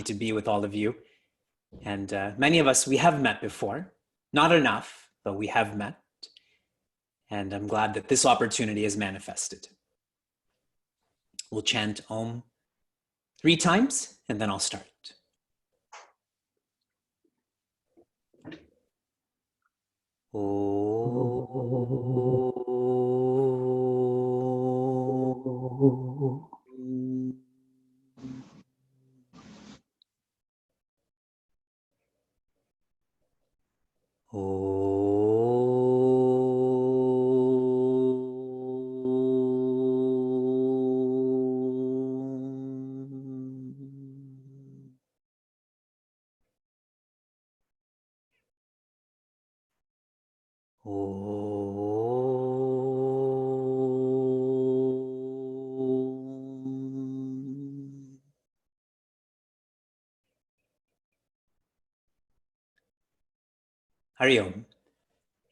to be with all of you. And many of us, we have met before. Not enough, but we have met. And I'm glad that this opportunity is manifested. We'll chant Om 3 times, and then I'll start. Hari Om,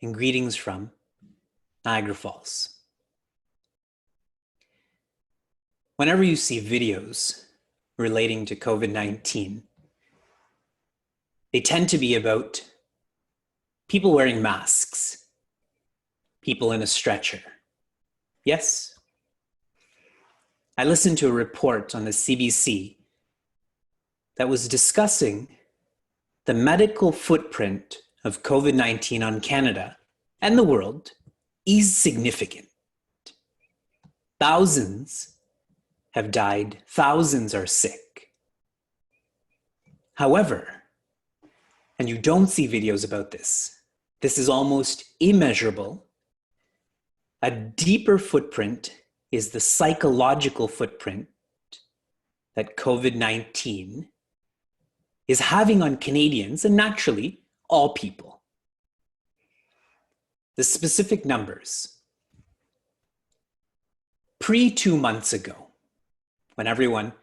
and greetings from Niagara Falls. Whenever you see videos relating to COVID-19, they tend to be about people wearing masks, people in a stretcher. Yes? I listened to a report on the CBC that was discussing the medical footprint of COVID-19 on Canada and the world is significant. Thousands have died, thousands are sick. However, and you don't see videos about this, this is almost immeasurable. A deeper footprint is the psychological footprint that COVID-19 is having on Canadians, and naturally, all people. The specific numbers. Pre-2 months ago, when everyone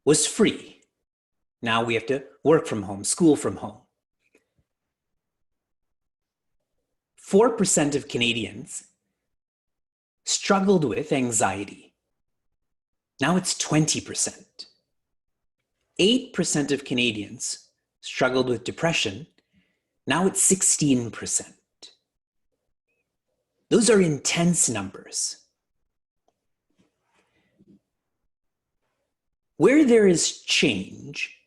was free, now we have to work from home, school from home. 4% of Canadians struggled with anxiety. Now it's 20%. 8% of Canadians struggled with depression. Now it's 16%. Those are intense numbers. Where there is change,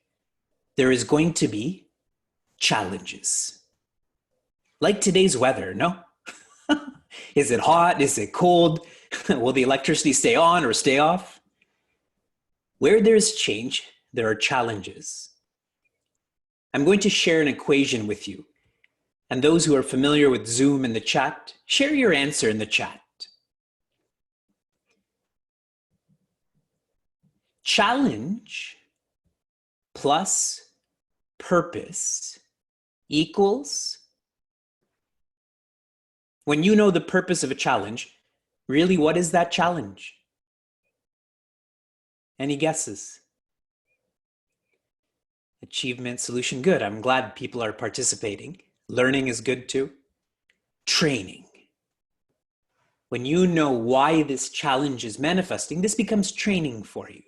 there is going to be challenges. Like today's weather, no? Is it hot? Is it cold? Will the electricity stay on or stay off? Where there's change, there are challenges. I'm going to share an equation with you. And those who are familiar with Zoom in the chat, share your answer in the chat. Challenge plus purpose equals, when you know the purpose of a challenge, really what is that challenge? Any guesses? Achievement, solution, good. I'm glad people are participating. Learning is good too. Training. When you know why this challenge is manifesting, this becomes training for you.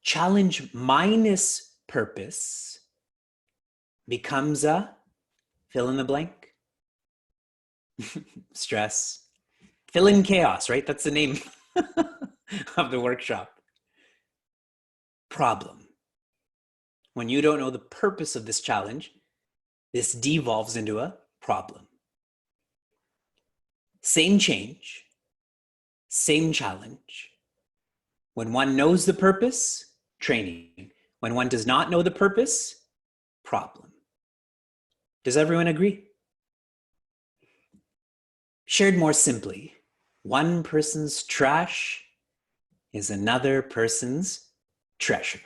Challenge minus purpose becomes a fill in the blank. Stress. Fill in chaos, right? That's the name of the workshop. Problem. When you don't know the purpose of this challenge, this devolves into a problem. Same change, same challenge. When one knows the purpose, training. When one does not know the purpose, problem. Does everyone agree? Shared more simply, one person's trash is another person's treasure.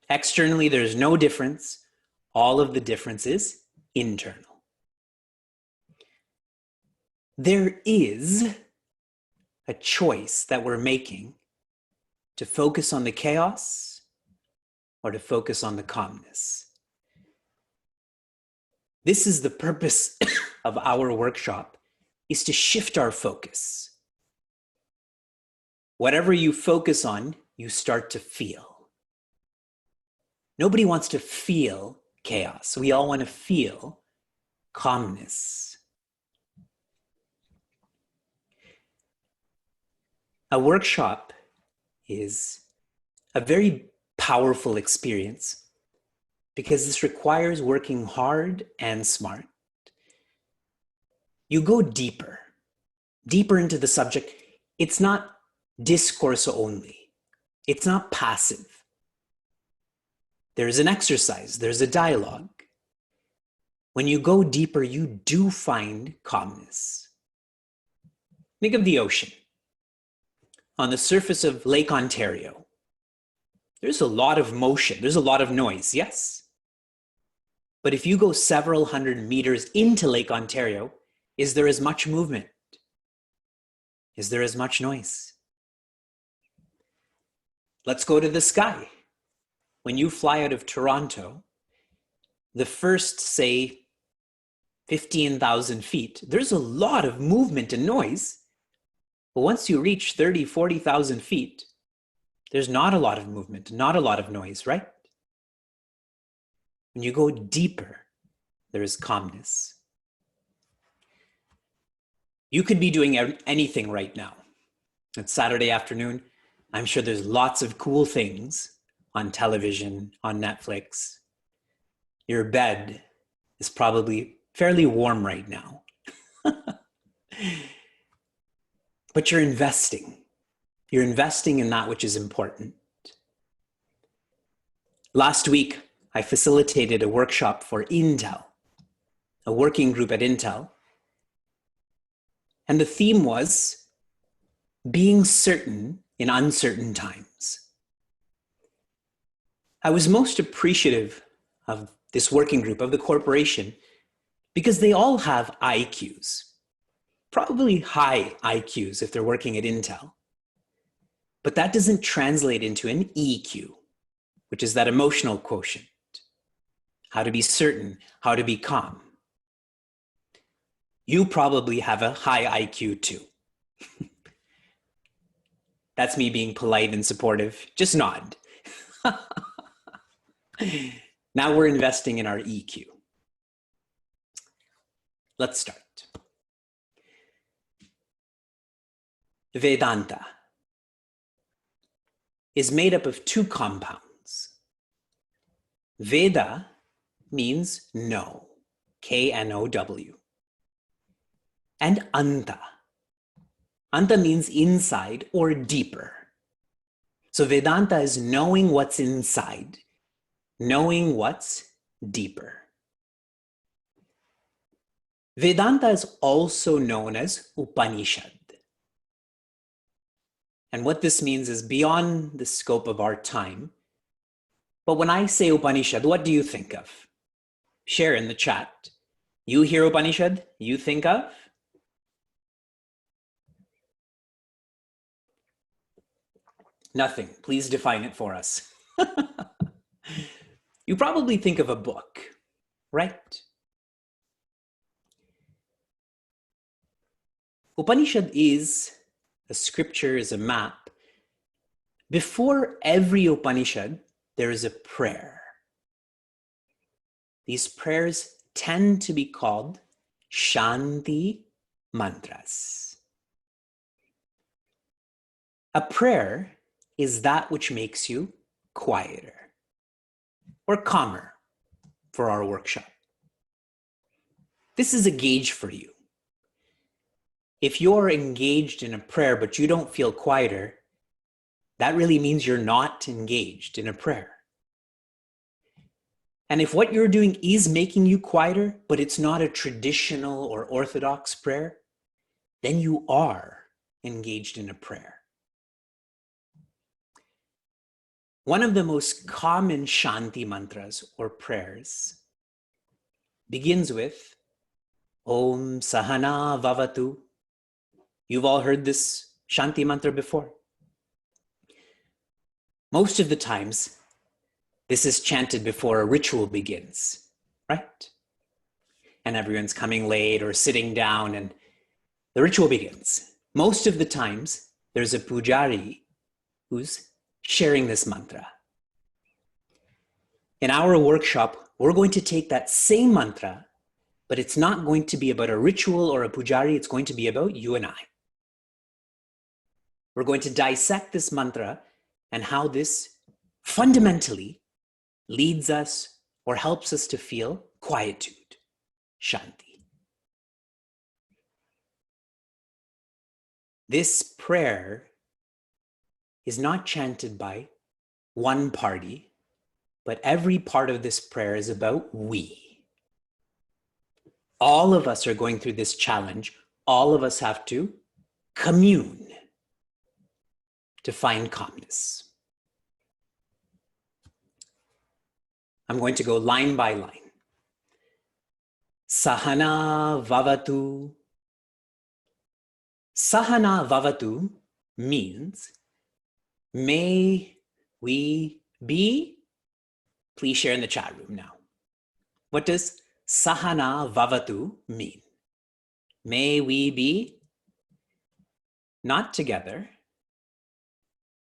Externally, there's no difference. All of the difference is internal. There is a choice that we're making to focus on the chaos or to focus on the calmness. This is the purpose of our workshop, is to shift our focus. Whatever you focus on, you start to feel. Nobody wants to feel chaos. We all want to feel calmness. A workshop is a very powerful experience because this requires working hard and smart. You go deeper into the subject. It's not discourse only. It's not passive. There's an exercise, there's a dialogue. When you go deeper, you do find calmness. Think of the ocean. On the surface of Lake Ontario, there's a lot of motion, there's a lot of noise, yes? But if you go several hundred meters into Lake Ontario, is there as much movement? Is there as much noise? Let's go to the sky. When you fly out of Toronto, the first, say, 15,000 feet, there's a lot of movement and noise. But once you reach 30, 40,000 feet, there's not a lot of movement, not a lot of noise, right? When you go deeper, there is calmness. You could be doing anything right now. It's Saturday afternoon. I'm sure there's lots of cool things on television, on Netflix. Your bed is probably fairly warm right now. But you're investing. You're investing in that which is important. Last week, I facilitated a workshop for Intel, a working group at Intel. And the theme was being certain in uncertain times. I was most appreciative of this working group, of the corporation, because they all have IQs. Probably high IQs if they're working at Intel. But that doesn't translate into an EQ, which is that emotional quotient. How to be certain, how to be calm. You probably have a high IQ too. That's me being polite and supportive. Just nod. Now we're investing in our EQ. Let's start. Vedanta is made up of two compounds. Veda means know, K-N-O-W. And anta. Anta means inside or deeper. So Vedanta is knowing what's inside, knowing what's deeper. Vedanta is also known as Upanishad. And what this means is beyond the scope of our time. But when I say Upanishad, what do you think of? Share in the chat. You hear Upanishad, you think of? Nothing. Please define it for us. You probably think of a book, right? Upanishad is a scripture, is a map. Before every Upanishad, there is a prayer. These prayers tend to be called Chandi Mantras. A prayer is that which makes you quieter or calmer for our workshop. This is a gauge for you. If you're engaged in a prayer but you don't feel quieter, that really means you're not engaged in a prayer. And if what you're doing is making you quieter, but it's not a traditional or orthodox prayer, then you are engaged in a prayer. One of the most common Shanti mantras or prayers begins with Om Sahana Vavatu. You've all heard this Shanti mantra before. Most of the times, this is chanted before a ritual begins, right? And everyone's coming late or sitting down and the ritual begins. Most of the times, there's a pujari who's sharing this mantra. In our workshop, we're going to take that same mantra, but it's not going to be about a ritual or a pujari. It's going to be about you and I. We're going to dissect this mantra and how this fundamentally leads us or helps us to feel quietude, shanti. This prayer is not chanted by one party, but every part of this prayer is about we. All of us are going through this challenge. All of us have to commune to find calmness. I'm going to go line by line. Sahana vavatu. Sahana vavatu means, may we be. Please share in the chat room now. What does sahana vavatu mean? May we be not together.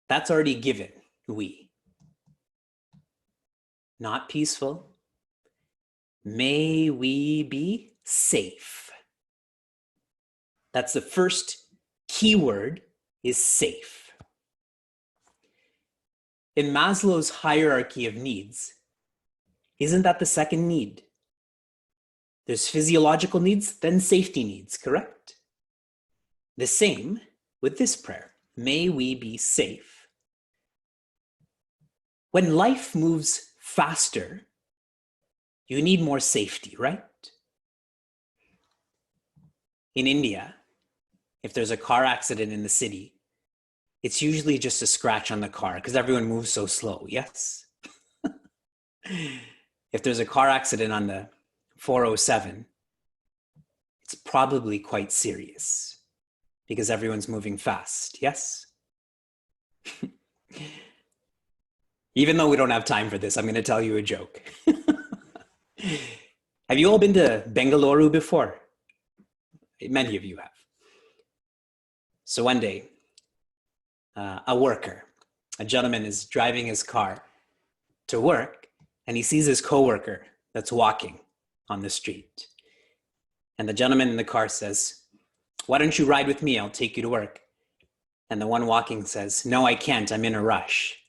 That's already given, we. Not peaceful. May we be safe. That's the first keyword, is safe. In Maslow's hierarchy of needs, isn't that the second need? There's physiological needs, then safety needs, correct? The same with this prayer. May we be safe. When life moves faster, you need more safety, right? In India, if there's a car accident in the city, it's usually just a scratch on the car because everyone moves so slow, yes? If there's a car accident on the 407, it's probably quite serious because everyone's moving fast, yes? Even though we don't have time for this, I'm going to tell you a joke. Have you all been to Bengaluru before? Many of you have. So one day, a gentleman is driving his car to work, and he sees his coworker that's walking on the street. And the gentleman in the car says, "Why don't you ride with me? I'll take you to work." And the one walking says, "No, I can't. I'm in a rush."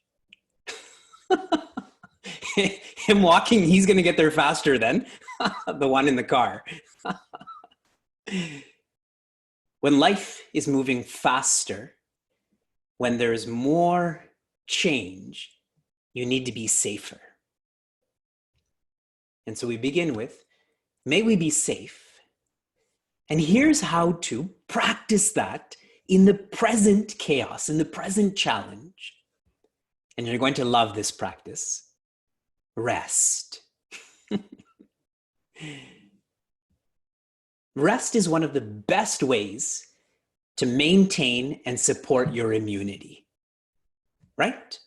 Him walking, he's going to get there faster than the one in the car. When life is moving faster, when there's more change, you need to be safer. And so we begin with, may we be safe. And here's how to practice that in the present chaos, in the present challenge. And you're going to love this practice. Rest. Rest is one of the best ways to maintain and support your immunity, right?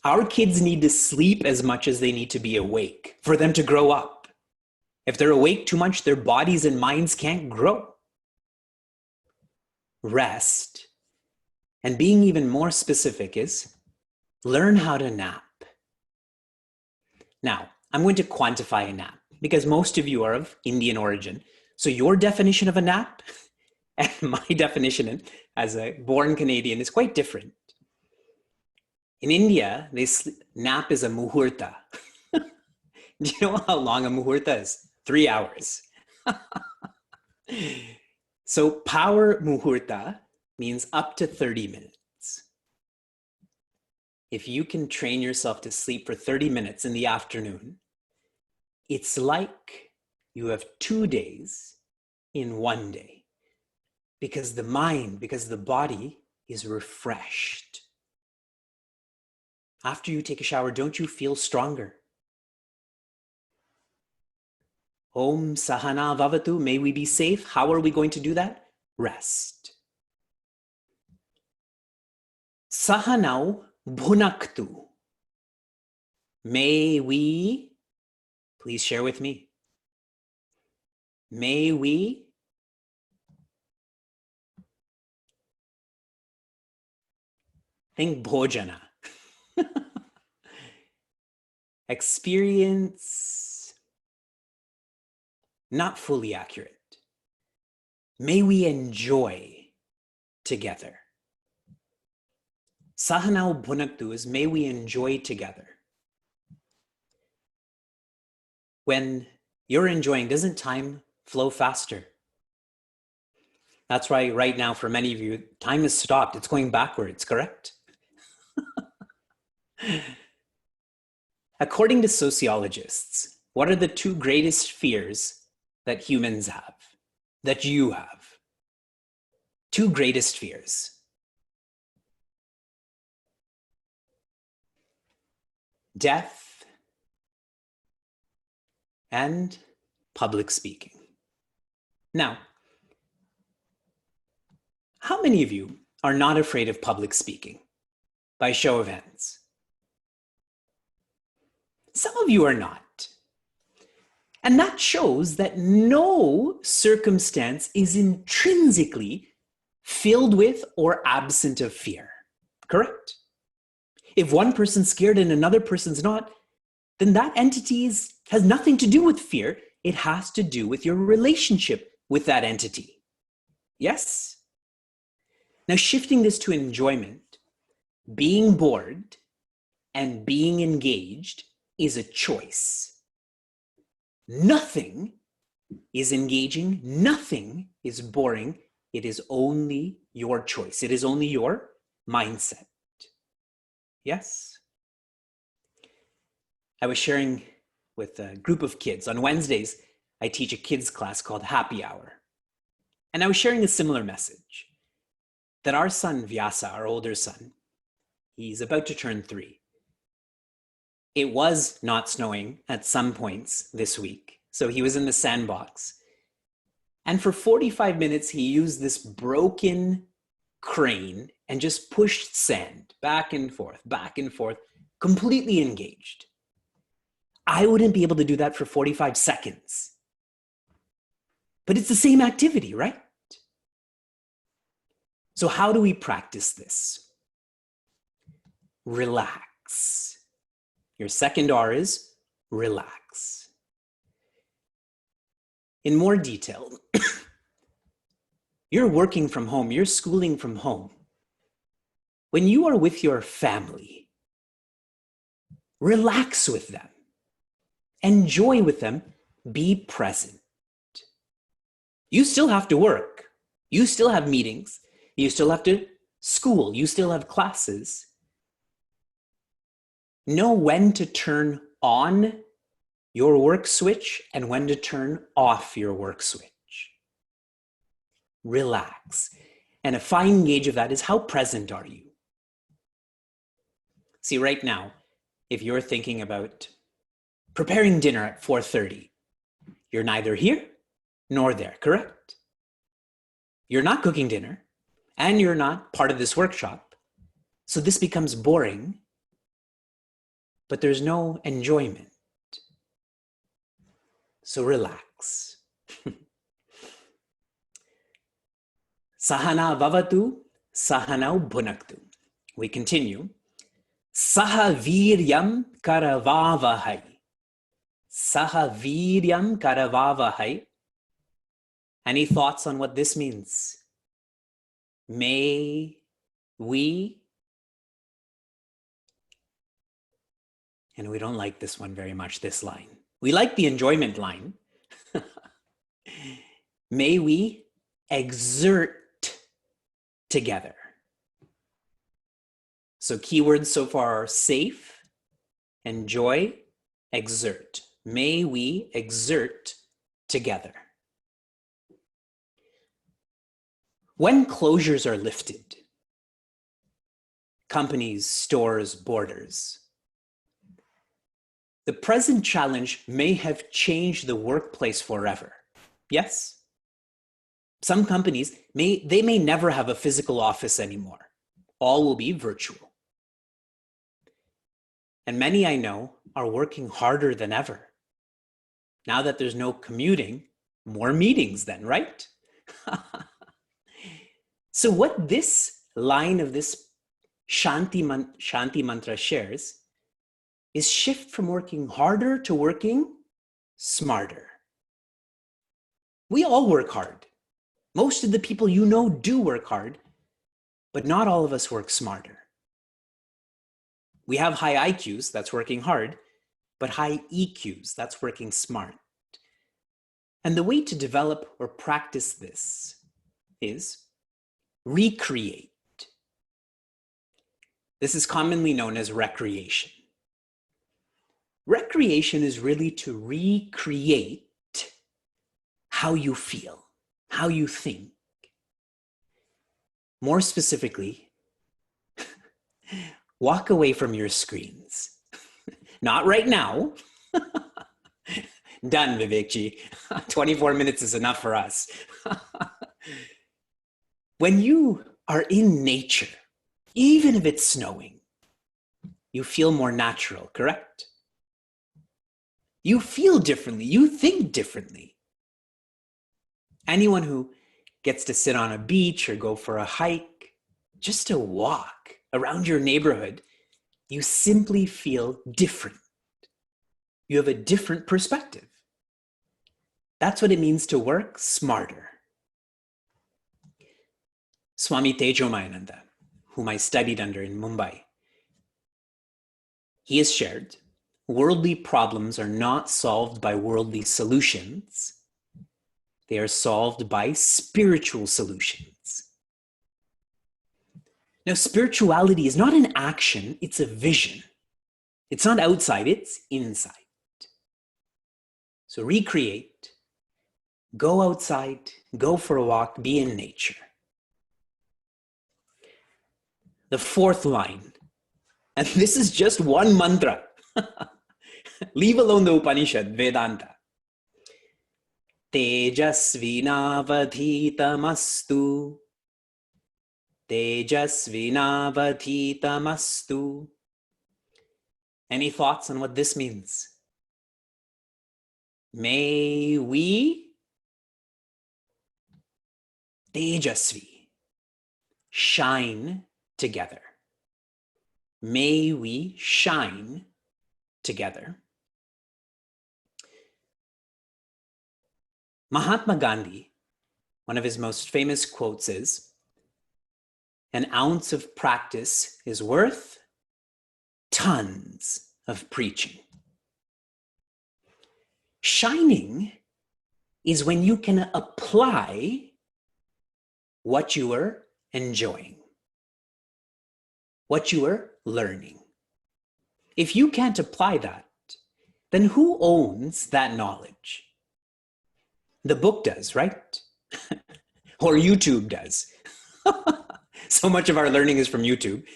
Our kids need to sleep as much as they need to be awake for them to grow up. If they're awake too much, their bodies and minds can't grow. Rest, and being even more specific, is learn how to nap. Now, I'm going to quantify a nap because most of you are of Indian origin. So your definition of a nap and my definition as a born Canadian is quite different. In India, nap is a muhurta. Do you know how long a muhurta is? 3 hours. So power muhurta means up to 30 minutes. If you can train yourself to sleep for 30 minutes in the afternoon, it's like you have 2 days in 1 day, because the mind, because the body is refreshed. After you take a shower, don't you feel stronger? Om Sahana Vavatu, may we be safe. How are we going to do that? Rest. Sahanau Bhunaktu. May we, please share with me. May we Think bhojana. Experience, not fully accurate. May we enjoy together. Sahanau bhunaktu is may we enjoy together. When you're enjoying, doesn't time flow faster? That's why right now, for many of you, time has stopped. It's going backwards, correct? According to sociologists, what are the two greatest fears that humans have, that you have? Two greatest fears. Death and public speaking. Now, how many of you are not afraid of public speaking? By show of hands. Some of you are not. And that shows that no circumstance is intrinsically filled with or absent of fear, correct? If one person's scared and another person's not, then that entity has nothing to do with fear. It has to do with your relationship with that entity. Yes? Now, shifting this to enjoyment, being bored and being engaged is a choice. Nothing is engaging, nothing is boring. It is only your choice. It is only your mindset. Yes? I was sharing with a group of kids. On Wednesdays, I teach a kids class called Happy Hour. And I was sharing a similar message that our son, Vyasa, our older son, he's about to turn 3. It was not snowing at some points this week, so he was in the sandbox. And for 45 minutes, he used this broken crane and just pushed sand back and forth, completely engaged. I wouldn't be able to do that for 45 seconds. But it's the same activity, right? So how do we practice this? Relax. Your second R is relax. In more detail, you're working from home, you're schooling from home. When you are with your family, relax with them, enjoy with them, be present. You still have to work, you still have meetings, you still have to school, you still have classes. Know when to turn on your work switch and when to turn off your work switch. Relax. And a fine gauge of that is how present are you? See, right now, if you're thinking about preparing dinner at 4:30, you're neither here nor there, correct? You're not cooking dinner and you're not part of this workshop. So this becomes boring, but there's no enjoyment. So relax. Sahana vavatu, sahanau bhunaktu. We continue. Saha viryam karavavahai. Saha viryam karavavahai. Any thoughts on what this means? May we, and we don't like this one very much, this line. We like the enjoyment line. May we exert together. So keywords so far are safe, enjoy, exert. May we exert together. When closures are lifted, companies, stores, borders, the present challenge may have changed the workplace forever. Yes? Some companies may never have a physical office anymore. All will be virtual. And many I know are working harder than ever. Now that there's no commuting, more meetings then, right? So what this line of this Chandi Mantra shares is shift from working harder to working smarter. We all work hard. Most of the people you know do work hard, but not all of us work smarter. We have high IQs, that's working hard, but high EQs, that's working smart. And the way to develop or practice this is recreate. This is commonly known as recreation. Recreation is really to recreate how you feel, how you think. More specifically, walk away from your screens. Not right now. Done, Vivekji. 24 minutes is enough for us. When you are in nature, even if it's snowing, you feel more natural, correct? You feel differently, you think differently. Anyone who gets to sit on a beach or go for a hike, just to walk around your neighborhood, you simply feel different. You have a different perspective. That's what it means to work smarter. Swami Tejomayananda, whom I studied under in Mumbai, he has shared, worldly problems are not solved by worldly solutions. They are solved by spiritual solutions. Now, spirituality is not an action, it's a vision. It's not outside, it's inside. So recreate, go outside, go for a walk, be in nature. The fourth line, and this is just one mantra. Leave alone the Upanishad, Vedanta. Tejasvinavadhitamastu. Tejasvinavadhitamastu. Any thoughts on what this means? May we, Tejasvi, shine together. May we shine together. Mahatma Gandhi, one of his most famous quotes is, "An ounce of practice is worth tons of preaching." Shining is when you can apply what you are enjoying, what you are learning. If you can't apply that, then who owns that knowledge? The book does, right? Or YouTube does. So much of our learning is from YouTube.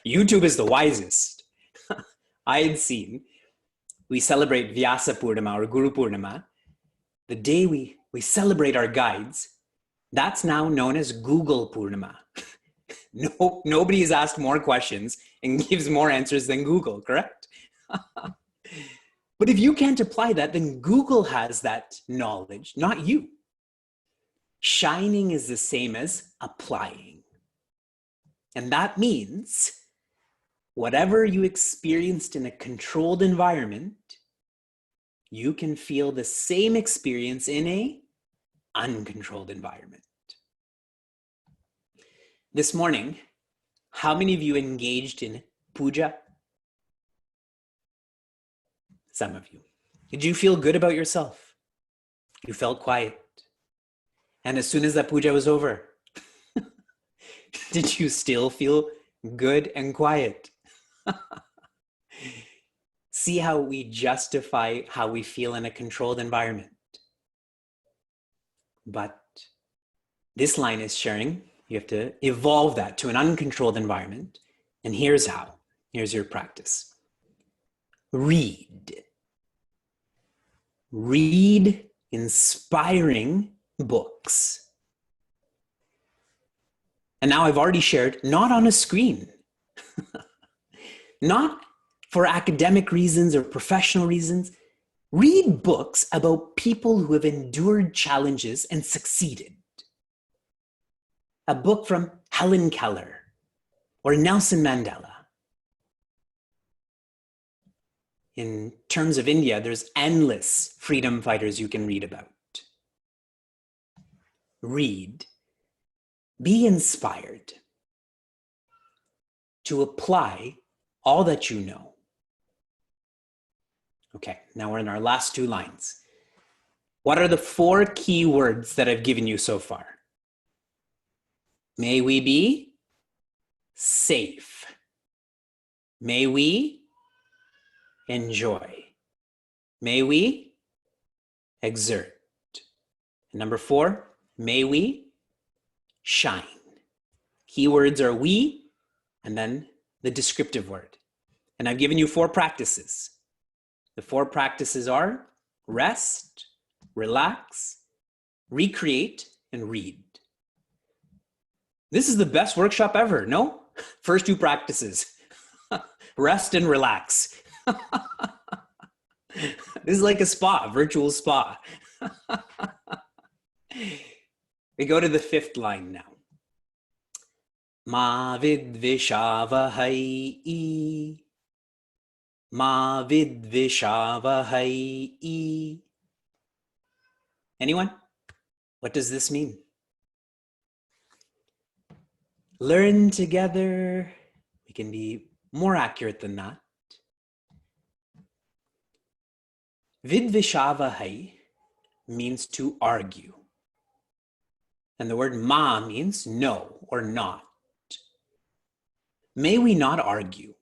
YouTube is the wisest. I had seen, we celebrate Vyasa Purnima or Guru Purnima. The day we celebrate our guides, that's now known as Google Purnima. Nobody has asked more questions and gives more answers than Google, correct? But if you can't apply that, then Google has that knowledge, not you. Shining is the same as applying. And that means whatever you experienced in a controlled environment, you can feel the same experience in an uncontrolled environment. This morning, how many of you engaged in puja? Some of you. Did you feel good about yourself? You felt quiet. And as soon as that puja was over, did you still feel good and quiet? See how we justify how we feel in a controlled environment. But this line is sharing, you have to evolve that to an uncontrolled environment. And here's how. Here's your practice. Read. Read inspiring books. And now I've already shared, not on a screen. Not for academic reasons or professional reasons. Read books about people who have endured challenges and succeeded. A book from Helen Keller, or Nelson Mandela. In terms of India, there's endless freedom fighters you can read about. Read. Be inspired to apply all that you know. Okay, now we're in our last two lines. What are the 4 key words that I've given you so far? May we be safe. May we enjoy. May we exert. And number 4, may we shine. Keywords are we, and then the descriptive word. And I've given you 4 practices. The 4 practices are rest, relax, recreate, and read. This is the best workshop ever, no? First 2 practices. Rest and relax. This is like a spa, virtual spa. We go to the 5th line now. Ma vidvishavahai. Ma vidvishavahai. Anyone? What does this mean? Learn together. We can be more accurate than that. Vidvishavahai means to argue. And the word ma means no or not. May we not argue.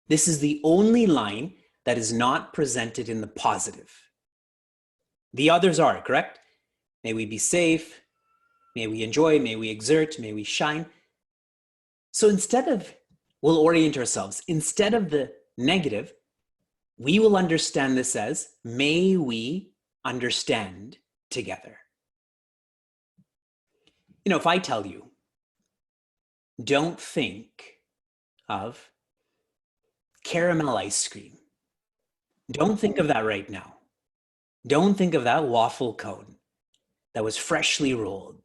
This is the only line that is not presented in the positive. The others are, correct? May we be safe. May we enjoy. May we exert. May we shine. So instead of, we'll orient ourselves. Instead of the negative, we will understand this as, may we understand together. You know, if I tell you, don't think of caramel ice cream. Don't think of that right now. Don't think of that waffle cone that was freshly rolled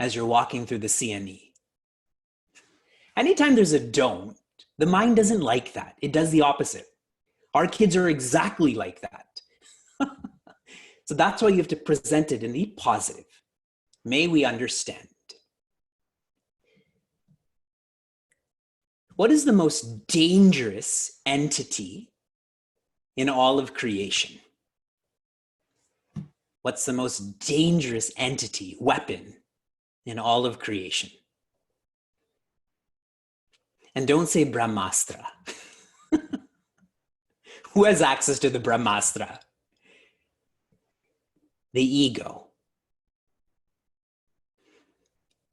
as you're walking through the CNE. Anytime there's a don't, the mind doesn't like that. It does the opposite. Our kids are exactly like that. So that's why you have to present it in the positive. May we understand. What is the most dangerous entity in all of creation? What's the most dangerous entity, weapon in all of creation? And don't say Brahmastra. Who has access to the Brahmastra? The ego.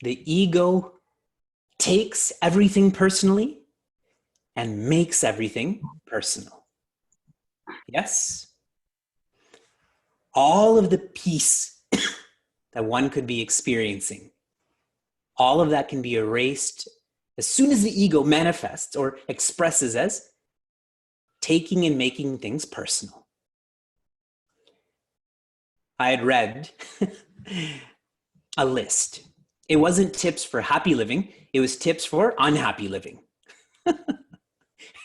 The ego takes everything personally and makes everything personal. Yes? All of the peace that one could be experiencing, all of that can be erased as soon as the ego manifests or expresses as taking and making things personal. I had read a list. It wasn't tips for happy living. It was tips for unhappy living.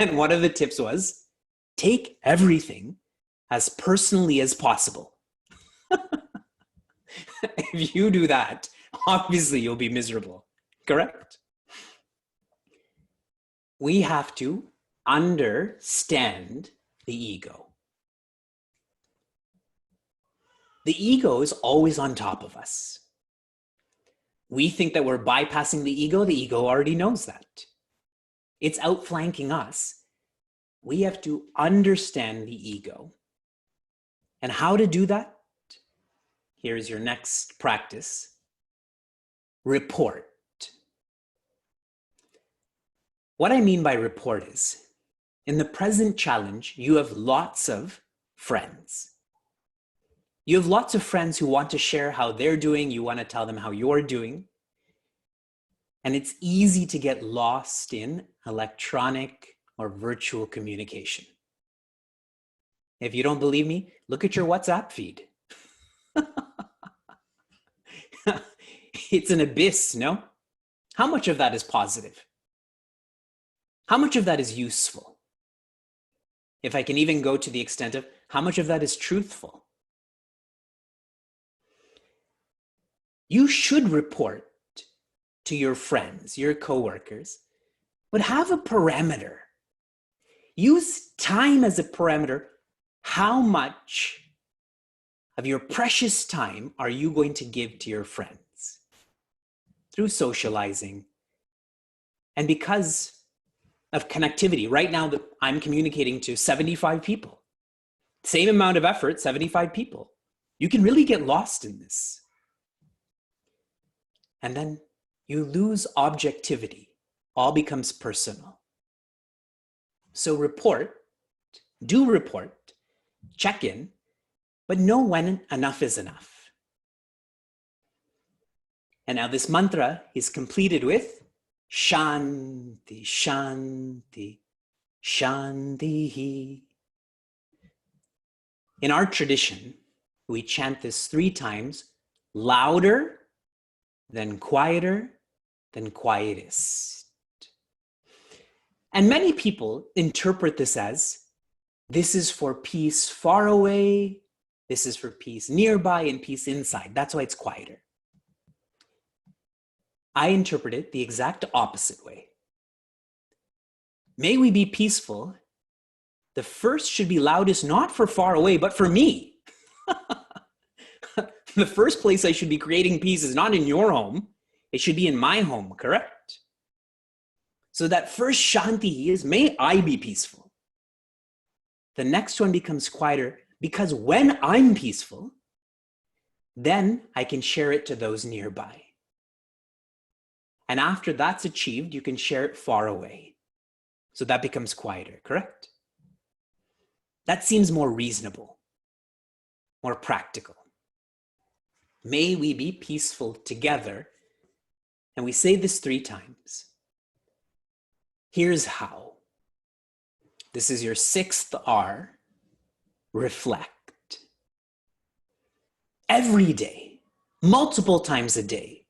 And one of the tips was, take everything as personally as possible. If you do that, obviously you'll be miserable, correct? We have to understand the ego. The ego is always on top of us. We think that we're bypassing the ego already knows that. It's outflanking us. We have to understand the ego. And how to do that? Here's your next practice. Report. What I mean by report is, in the present challenge, you have lots of friends. You have lots of friends who want to share how they're doing. You want to tell them how you're doing. And it's easy to get lost in electronic or virtual communication. If you don't believe me, look at your WhatsApp feed. It's an abyss, no? How much of that is positive? How much of that is useful? If I can even go to the extent of how much of that is truthful? You should report to your friends, your coworkers, but have a parameter. Use time as a parameter. How much of your precious time are you going to give to your friends through socializing? And because of connectivity, right now I'm communicating to 75 people. Same amount of effort, 75 people. You can really get lost in this. And then you lose objectivity. All becomes personal. So do report, check in, but know when enough is enough. And now this mantra is completed with Shanti, Shanti, Shanti. In our tradition, we chant this 3 times, louder, then quieter, then quietest. And many people interpret this as, this is for peace far away, this is for peace nearby and peace inside. That's why it's quieter. I interpret it the exact opposite way. May we be peaceful. The first should be loudest, not for far away, but for me. The first place I should be creating peace is not in your home. It should be in my home, correct? So that first Shanti is, may I be peaceful. The next one becomes quieter because when I'm peaceful, then I can share it to those nearby. And after that's achieved, you can share it far away. So that becomes quieter, correct? That seems more reasonable, more practical. May we be peaceful together. And we say this 3 times. Here's how. This is your 6th R. Reflect. Every day, multiple times a day,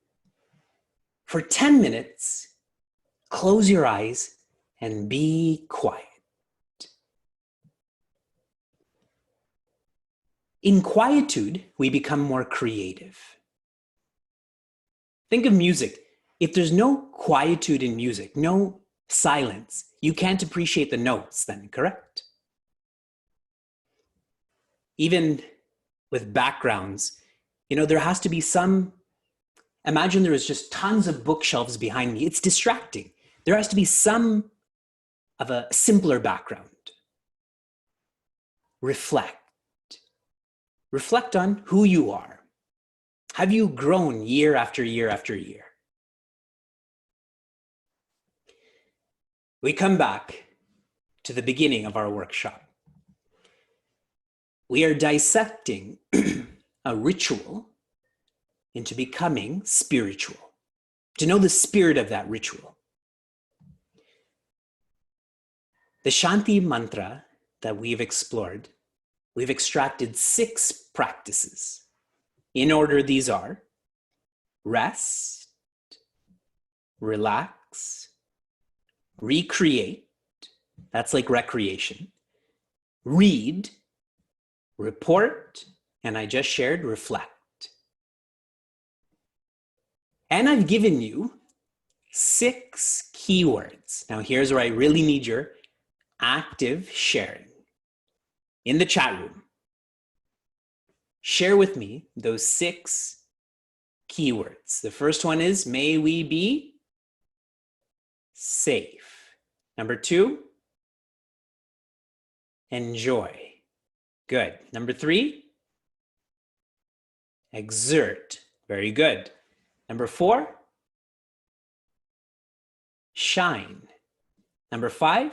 for 10 minutes, close your eyes and be quiet. In quietude, we become more creative. Think of music. If there's no quietude in music, no silence, you can't appreciate the notes then, correct? Even with backgrounds, there has to be some, imagine there is just tons of bookshelves behind me. It's distracting. There has to be some of a simpler background. Reflect. Reflect on who you are. Have you grown year after year after year? We come back to the beginning of our workshop. We are dissecting a ritual into becoming spiritual, to know the spirit of that ritual. The Shanti mantra that we've explored, we've extracted 6 practices. In order, these are rest, relax, recreate, that's like recreation, read, report, and I just shared reflect. And I've given you 6 keywords. Now here's where I really need your active sharing. In the chat room, share with me those 6 keywords. The first one is, may we be safe. Number 2, enjoy. Good. Number 3, exert. Very good. Number 4, shine. Number 5,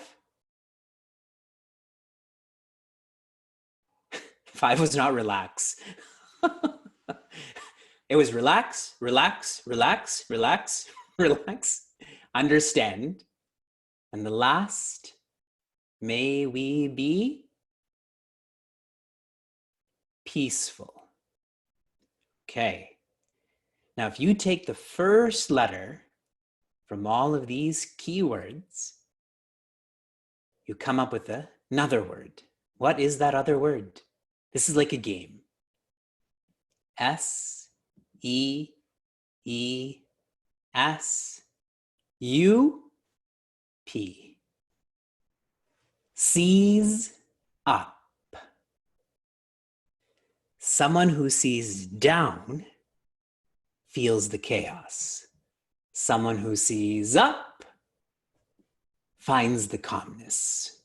5 was not relax. It was relax, relax, relax, relax, relax, understand. And the last, may we be peaceful. Okay. Now, if you take the first letter from all of these keywords you come up with another word. What is that other word? This is like a game. S, E, E, S, U, P. Sees up. Someone who sees down feels the chaos. Someone who sees up finds the calmness.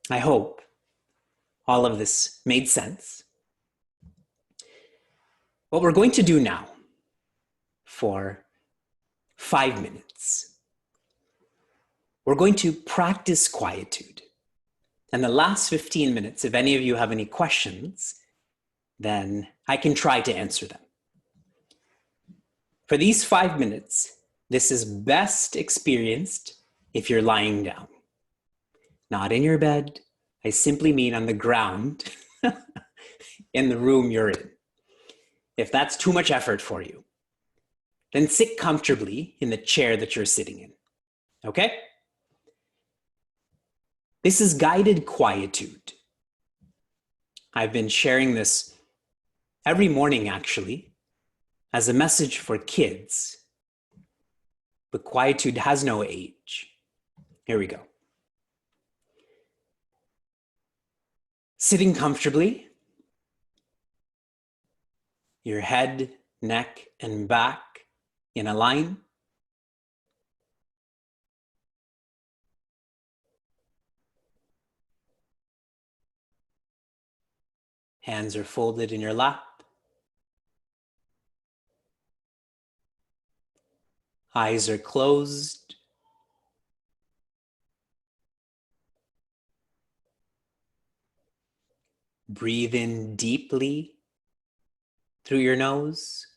I hope all of this made sense. What we're going to do now for 5 minutes, we're going to practice quietude. And the last 15 minutes, if any of you have any questions, then I can try to answer them. For these 5 minutes, this is best experienced if you're lying down. Not in your bed. I simply mean on the ground in the room you're in. If that's too much effort for you, then sit comfortably in the chair that you're sitting in. Okay? This is guided quietude. I've been sharing this every morning, actually, as a message for kids. But quietude has no age. Here we go. Sitting comfortably, your head, neck, and back in a line. Hands are folded in your lap. Eyes are closed. Breathe in deeply through your nose.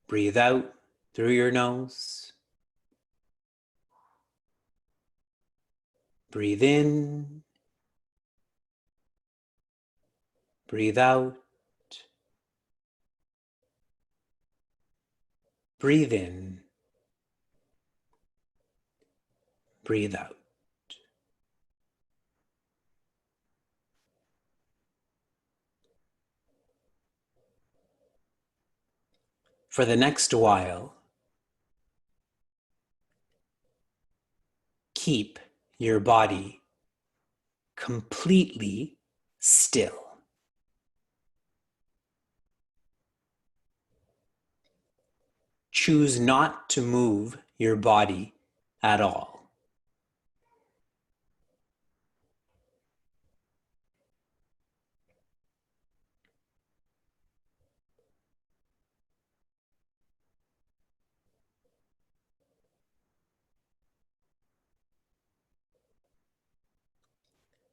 Breathe out through your nose. Breathe in. Breathe out. Breathe in. Breathe out. For the next while, keep your body completely still. Choose not to move your body at all.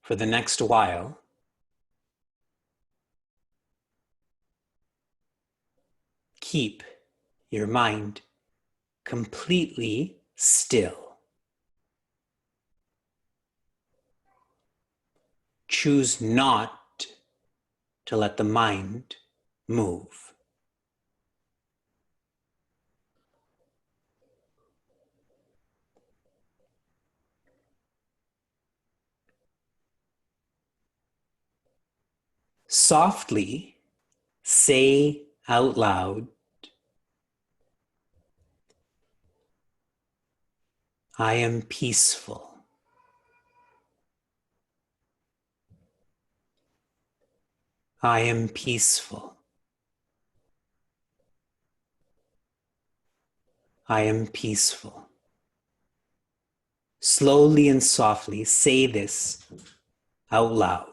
For the next while, keep your mind completely still. Choose not to let the mind move. Softly say out loud, I am peaceful. I am peaceful. I am peaceful. Slowly and softly say this out loud.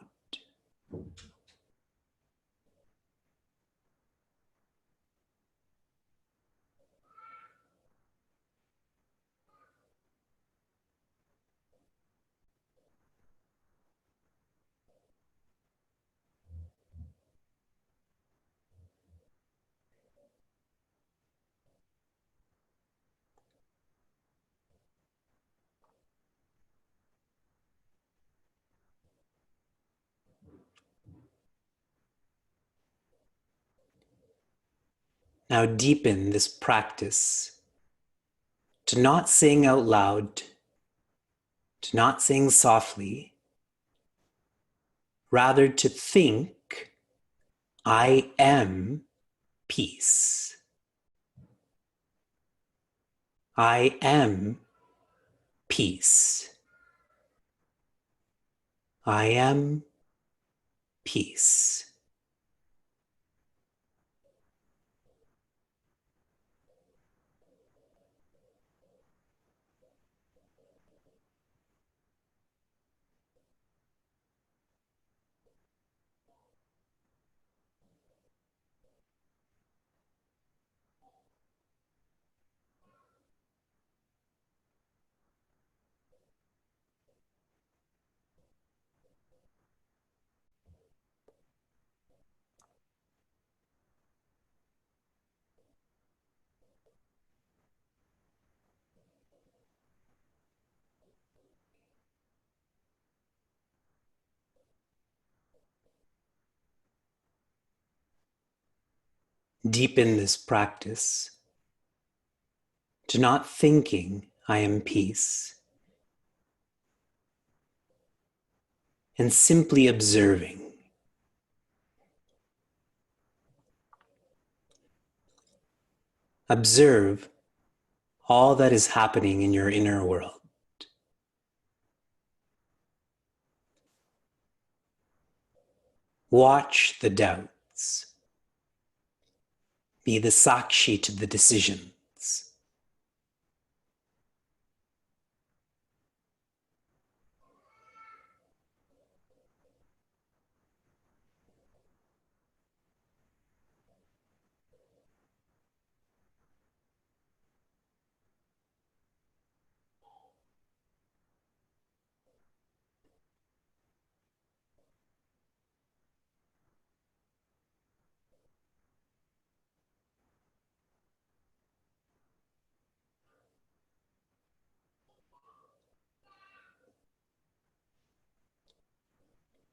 Now deepen this practice to not sing out loud, to not sing softly, rather to think, I am peace. I am peace. I am peace. Deepen this practice to not thinking I am peace and simply observing. Observe all that is happening in your inner world. Watch the doubts. Be the sakshi to the decisions.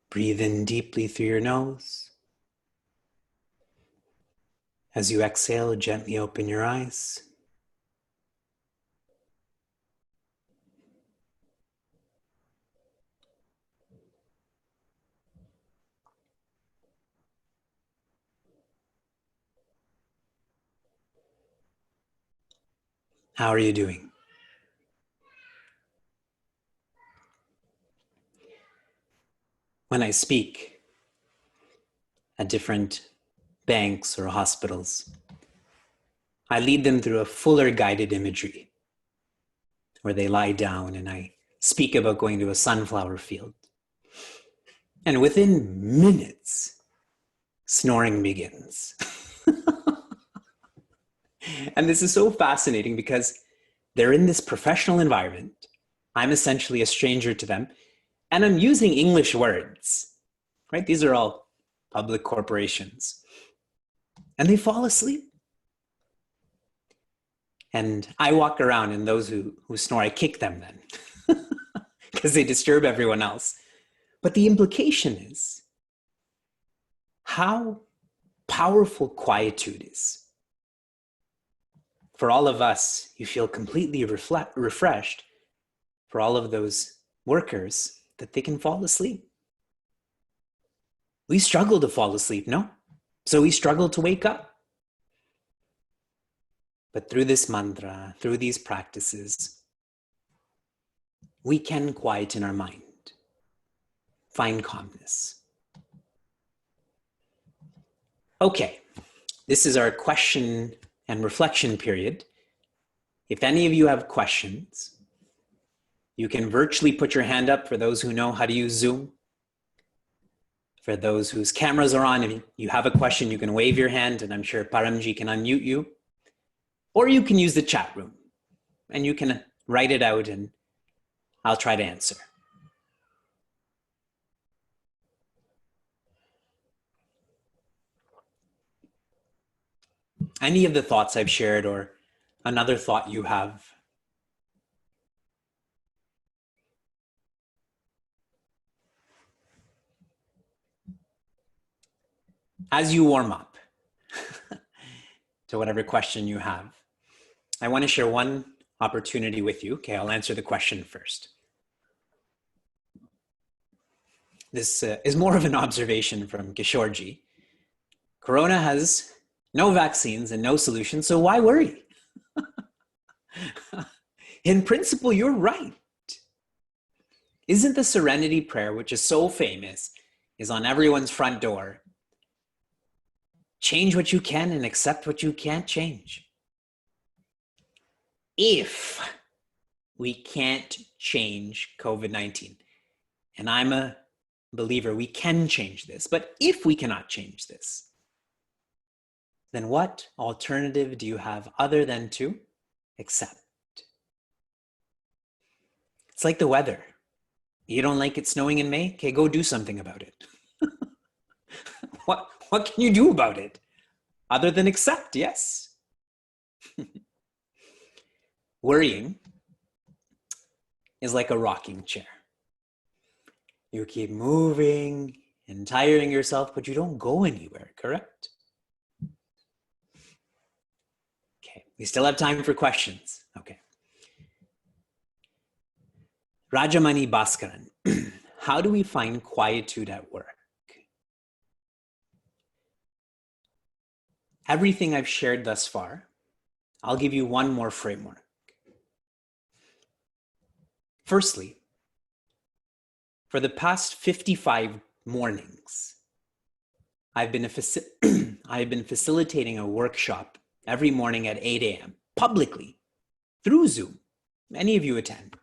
Breathe in deeply through your nose. As you exhale, gently open your eyes. How are you doing? When I speak at different banks or hospitals, I lead them through a fuller guided imagery where they lie down and I speak about going to a sunflower field. And within minutes, snoring begins. And this is so fascinating because they're in this professional environment. I'm essentially a stranger to them, and I'm using English words, right? These are all public corporations. And they fall asleep. And I walk around, and those who snore, I kick them then because they disturb everyone else. But the implication is how powerful quietude is. For all of us, you feel completely refreshed. For all of those workers, that they can fall asleep. We struggle to fall asleep, no? So we struggle to wake up. But through this mantra, through these practices, we can quieten our mind, find calmness. Okay, this is our question and reflection period. If any of you have questions, you can virtually put your hand up for those who know how to use Zoom. For those whose cameras are on, if you have a question, you can wave your hand, and I'm sure Paramji can unmute you. Or you can use the chat room, and you can write it out, and I'll try to answer. Any of the thoughts I've shared or another thought you have? As you warm up, to whatever question you have. I want to share one opportunity with you. Okay, I'll answer the question first. This is more of an observation from Kishorji. Corona has no vaccines and no solution, so why worry? In principle, you're right. Isn't the serenity prayer, which is so famous, is on everyone's front door? Change what you can and accept what you can't change. If we can't change COVID-19, and I'm a believer we can change this, but if we cannot change this, then what alternative do you have other than to accept? It's like the weather. You don't like it snowing in May? Okay, go do something about it. What can you do about it? Other than accept, yes. Worrying is like a rocking chair. You keep moving and tiring yourself, but you don't go anywhere, correct? Okay, we still have time for questions. Okay. Rajamani Bhaskaran, how do we find quietude at work? Everything I've shared thus far, I'll give you one more framework. Firstly, for the past 55 mornings, I've been facilitating a workshop every morning at 8 a.m. publicly through Zoom. Many of you attend.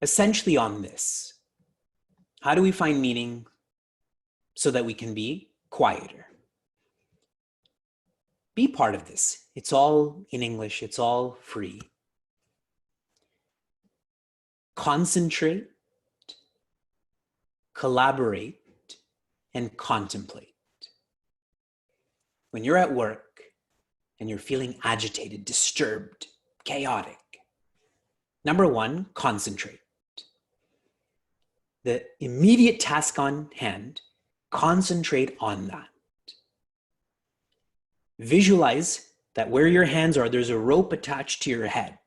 Essentially on this, how do we find meaning so that we can be quieter? Be part of this. It's all in English. It's all free. Concentrate, collaborate, and contemplate. When you're at work and you're feeling agitated, disturbed, chaotic, number one, concentrate. The immediate task on hand, concentrate on that. Visualize that where your hands are, there's a rope attached to your head.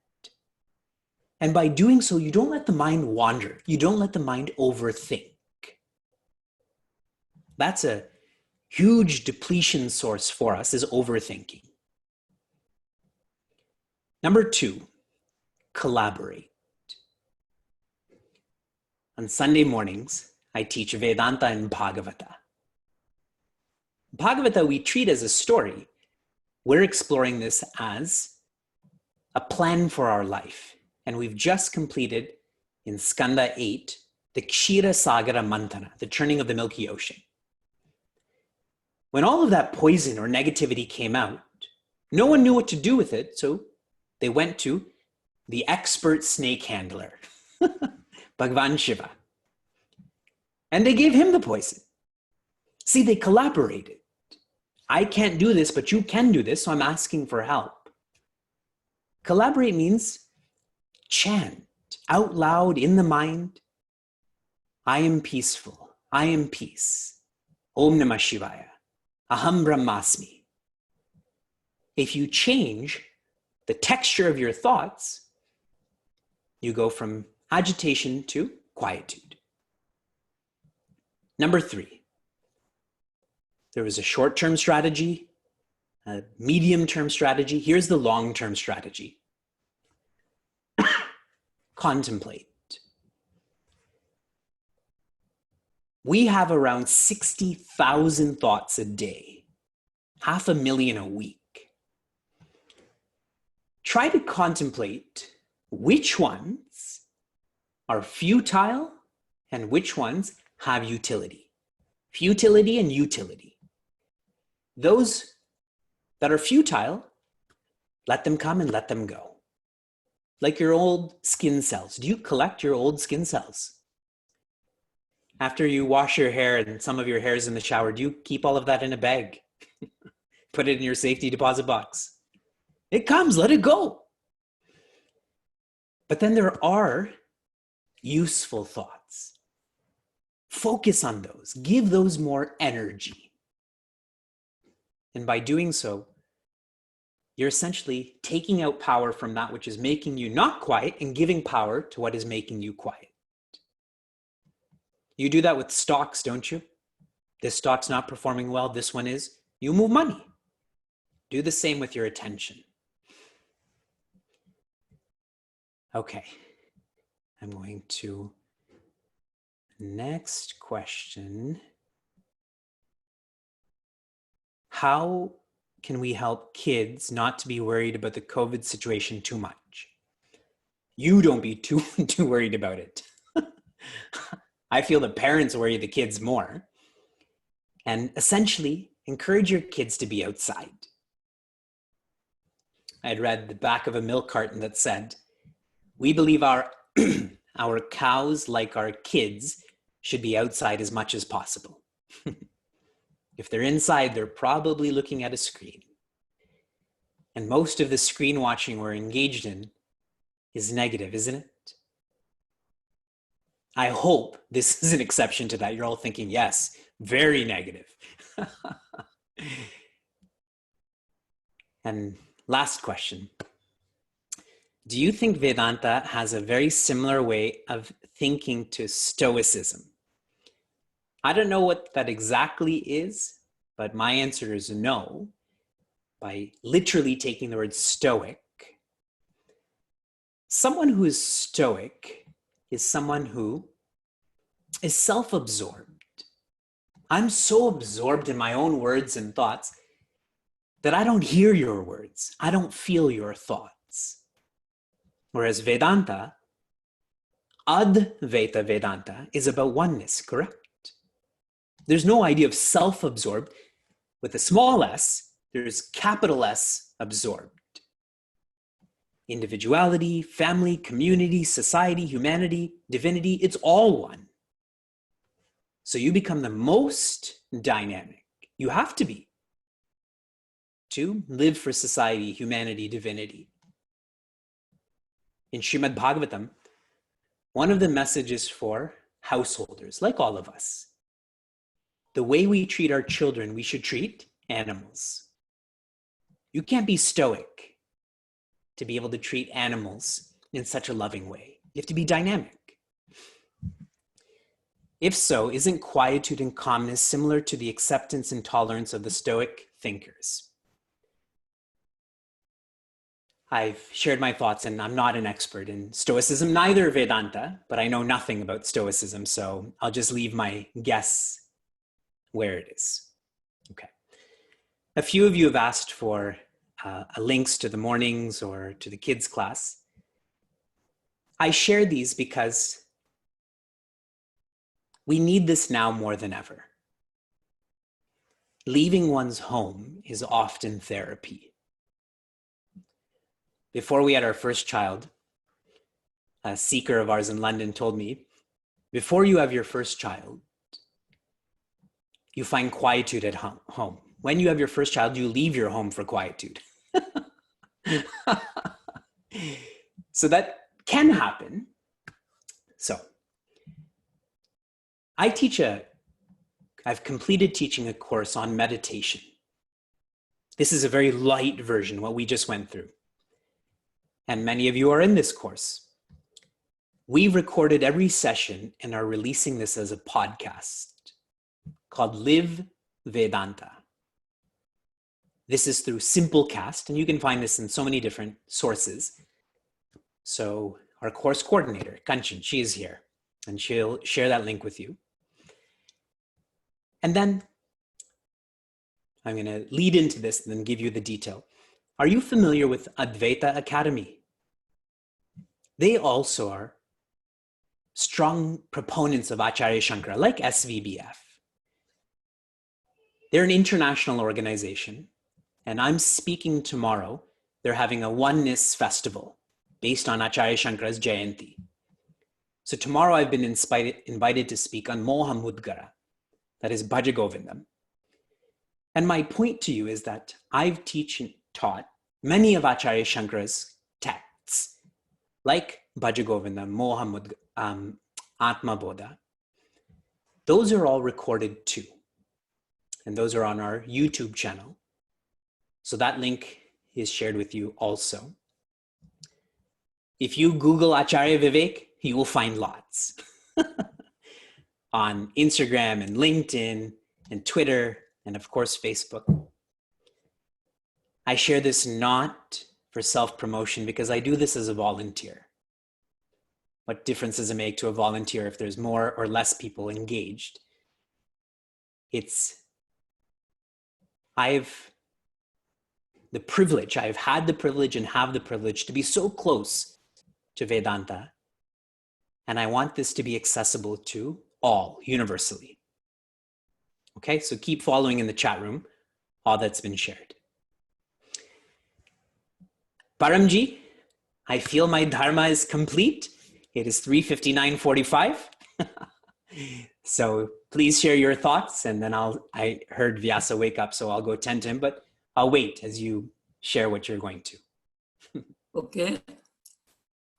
And by doing so, you don't let the mind wander. You don't let the mind overthink. That's a huge depletion source for us, is overthinking. Number two, collaborate. On Sunday mornings, I teach Vedanta and Bhagavata. Bhagavata we treat as a story. We're exploring this as a plan for our life. And we've just completed in Skanda 8, the Kshira Sagara Mantana, the churning of the Milky Ocean. When all of that poison or negativity came out, no one knew what to do with it, so they went to the expert snake handler, Bhagavan Shiva. And they gave him the poison. See, they collaborated. I can't do this, but you can do this, so I'm asking for help. Collaborate means chant out loud in the mind. I am peaceful. I am peace. Om Namah Shivaya. Aham Brahmasmi. If you change the texture of your thoughts, you go from agitation to quietude. Number three, there was a short-term strategy, a medium-term strategy. Here's the long-term strategy. Contemplate. We have around 60,000 thoughts a day, 500,000 a week. Try to contemplate which ones are futile and which ones have utility. Futility and utility. Those that are futile, let them come and let them go. Like your old skin cells. Do you collect your old skin cells? After you wash your hair and some of your hair is in the shower, do you keep all of that in a bag? Put it in your safety deposit box. It comes, let it go. But then there are useful thoughts. Focus on those. Give those more energy. And by doing so, you're essentially taking out power from that which is making you not quiet and giving power to what is making you quiet. You do that with stocks, don't you? This stock's not performing well, this one is. You move money. Do the same with your attention. Okay, I'm going to next question. How can we help kids not to be worried about the COVID situation too much? You don't be too worried about it. I feel the parents worry the kids more. And essentially, encourage your kids to be outside. I had read the back of a milk carton that said, we believe our cows, like our kids, should be outside as much as possible. If they're inside, they're probably looking at a screen. And most of the screen watching we're engaged in is negative, isn't it? I hope this is an exception to that. You're all thinking, yes, very negative. And last question. Do you think Vedanta has a very similar way of thinking to Stoicism? I don't know what that exactly is, but my answer is no. By literally taking the word stoic, someone who is stoic is someone who is self-absorbed. I'm so absorbed in my own words and thoughts that I don't hear your words. I don't feel your thoughts. Whereas Vedanta, Advaita Vedanta, is about oneness, correct? There's no idea of self-absorbed. With a small s, there's capital S absorbed. Individuality, family, community, society, humanity, divinity, it's all one. So you become the most dynamic. You have to be to live for society, humanity, divinity. In Srimad Bhagavatam, one of the messages for householders, like all of us, the way we treat our children, we should treat animals. You can't be stoic to be able to treat animals in such a loving way. You have to be dynamic. If so, isn't quietude and calmness similar to the acceptance and tolerance of the Stoic thinkers? I've shared my thoughts, and I'm not an expert in Stoicism, neither Vedanta, but I know nothing about Stoicism, so I'll just leave my guess where it is. Okay. A few of you have asked for links to the mornings or to the kids' class. I share these because we need this now more than ever. Leaving one's home is often therapy. Before we had our first child, a seeker of ours in London told me, before you have your first child, you find quietude at home. When you have your first child, you leave your home for quietude. So that can happen. So I've completed teaching a course on meditation. This is a very light version, what we just went through. And many of you are in this course. We recorded every session and are releasing this as a podcast called Live Vedanta. This is through Simplecast, and you can find this in so many different sources. So our course coordinator, Kanchan, she is here, and she'll share that link with you. And then I'm going to lead into this and then give you the detail. Are you familiar with Advaita Academy? They also are strong proponents of Acharya Shankara, like SVBF. They're an international organization, and I'm speaking tomorrow. They're having a oneness festival based on Acharya Shankara's Jayanti. So tomorrow I've been invited to speak on Moha Mudgara, that is Bhaja Govindam. And my point to you is that I've taught many of Acharya Shankara's texts, like Bhaja Govindam, Moha Mudgara, Atma Bodha. Those are all recorded too. And those are on our YouTube channel. So that link is shared with you also. If you Google Acharya Vivek, you will find lots on Instagram and LinkedIn and Twitter and of course Facebook. I share this not for self-promotion because I do this as a volunteer. What difference does it make to a volunteer if there's more or less people engaged? I've had the privilege and have the privilege to be so close to Vedanta. And I want this to be accessible to all universally. Okay, so keep following in the chat room all that's been shared. Paramji, I feel my dharma is complete. It is 3:59:45. So please share your thoughts, and then I heard Vyasa wake up, so I'll go tend to him, but I'll wait as you share what you're going to. Okay.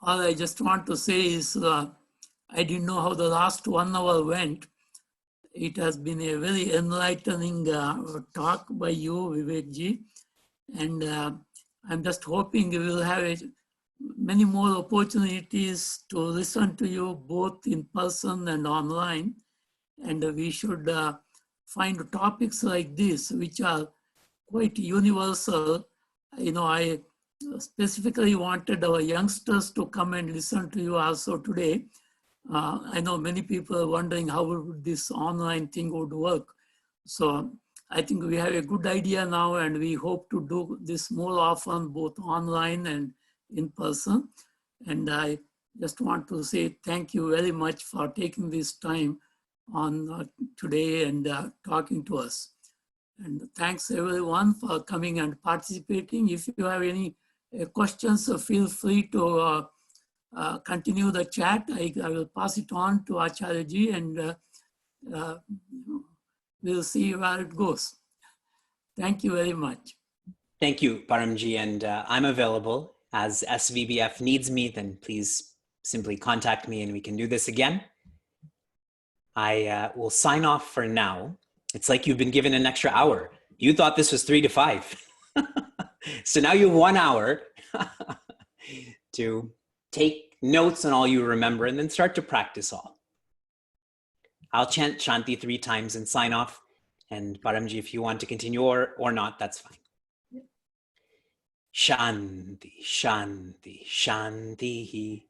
All I just want to say is I didn't know how the last 1 hour went. It has been a very enlightening talk by you, Vivekji. And I'm just hoping we will have many more opportunities to listen to you both in person and online. And we should find topics like this, which are quite universal. You know, I specifically wanted our youngsters to come and listen to you also today. I know many people are wondering how this online thing would work. So I think we have a good idea now, and we hope to do this more often, both online and in person. And I just want to say thank you very much for taking this time on today and talking to us. And thanks everyone for coming and participating. If you have any questions, feel free to continue the chat. I will pass it on to Acharya ji, and we'll see where it goes. Thank you very much. Thank you, Paramji, and I'm available. As SVBF needs me, then please simply contact me and we can do this again. I will sign off for now. It's like you've been given an extra hour. You thought this was 3 to 5. So now you have 1 hour to take notes on all you remember and then start to practice all. I'll chant Shanti 3 times and sign off. And Paramji, if you want to continue or not, that's fine. Shanti, Shanti, Shanti.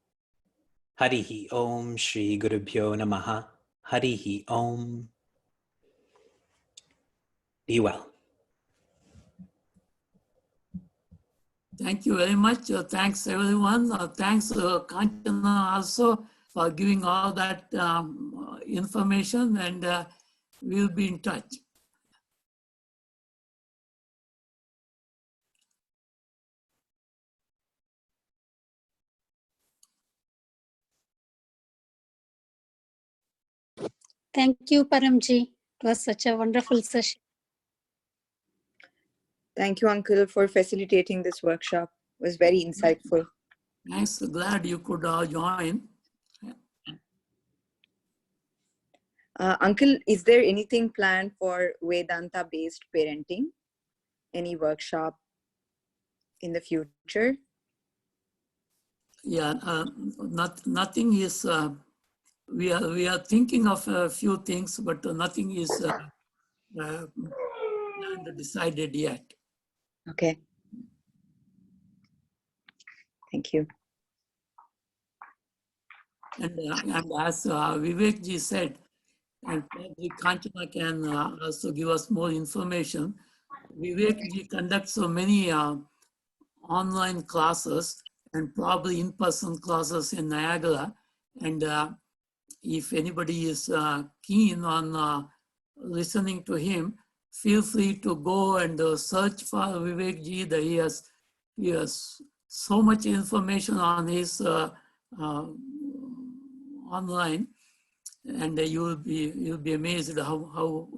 Harihi Om Shri Gurubhyo Namaha. Harihi Om. Be well. Thank you very much. Thanks everyone. Thanks Kanchana also for giving all that information, and we'll be in touch. Thank you, Paramji. It was such a wonderful session. Thank you, Uncle, for facilitating this workshop. It was very insightful. Thanks. Glad you could join. Uncle, is there anything planned for Vedanta-based parenting? Any workshop in the future? Yeah, nothing is. We are thinking of a few things, but nothing is decided yet. Okay. Thank you. And as Vivek ji said, and probably Kanchana can also give us more information. Vivek ji conducts so many online classes and probably in-person classes in Niagara. And if anybody is keen on listening to him, feel free to go and search for Vivek ji. He has so much information on his online, and you'll be amazed how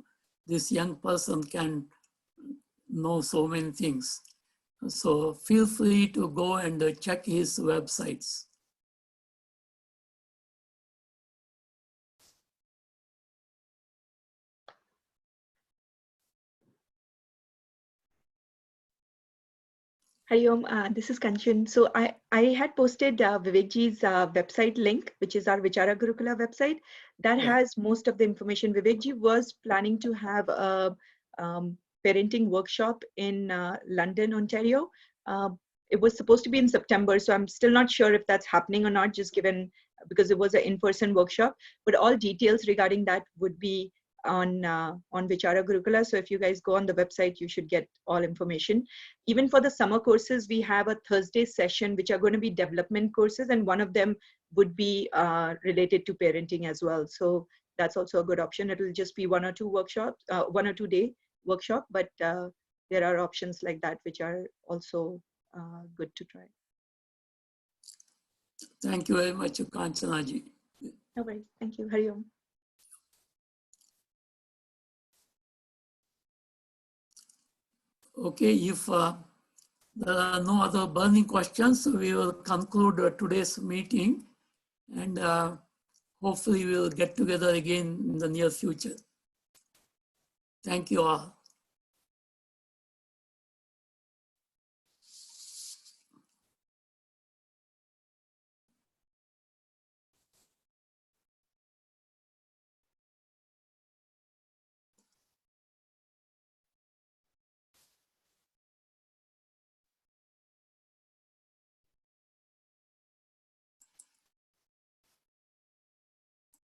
this young person can know so many things. So feel free to go and check his websites. Hari Om, this is Kanchan. So I had posted Vivekji's website link, which is our Vichara Gurukula website. That has most of the information. Vivekji was planning to have a parenting workshop in London, Ontario. It was supposed to be in September, so I'm still not sure if that's happening or not, just given because it was an in-person workshop. But all details regarding that would be on Vichara Gurukula. So if you guys go on the website, you should get all information. Even for the summer courses, we have a Thursday session, which are going to be development courses, and one of them would be related to parenting as well. So that's also a good option. It'll just be 1 or 2 workshops, 1 or 2 day workshop, but there are options like that which are also good to try. Thank you very much, Kanchanaji. No worries. Thank you. Hari Om. Okay, if there are no other burning questions, we will conclude today's meeting, and hopefully we will get together again in the near future. Thank you all.